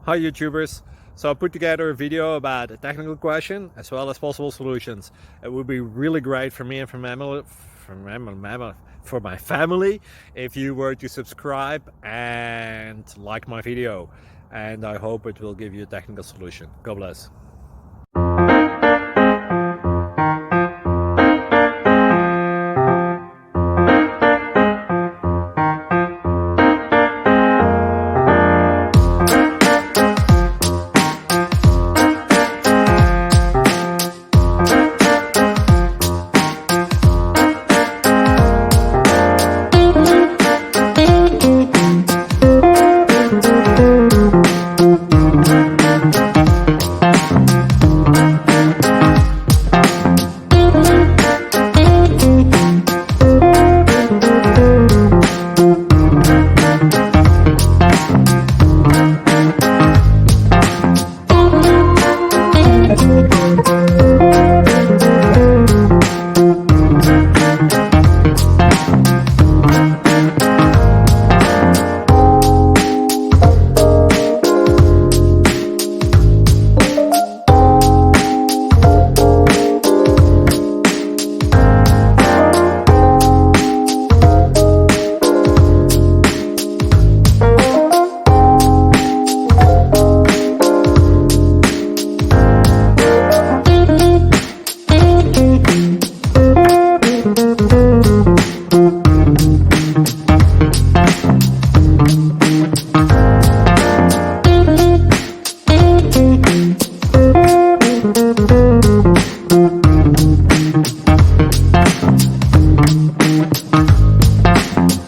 Hi YouTubers! So I put together a video about a technical question as well as possible solutions. It would be really great for me and for my family if you were to subscribe and like my video, and I hope it will give you a technical solution. God bless.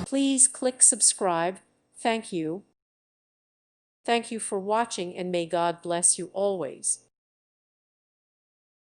Please click subscribe. Thank you. Thank you for watching, and may God bless you always.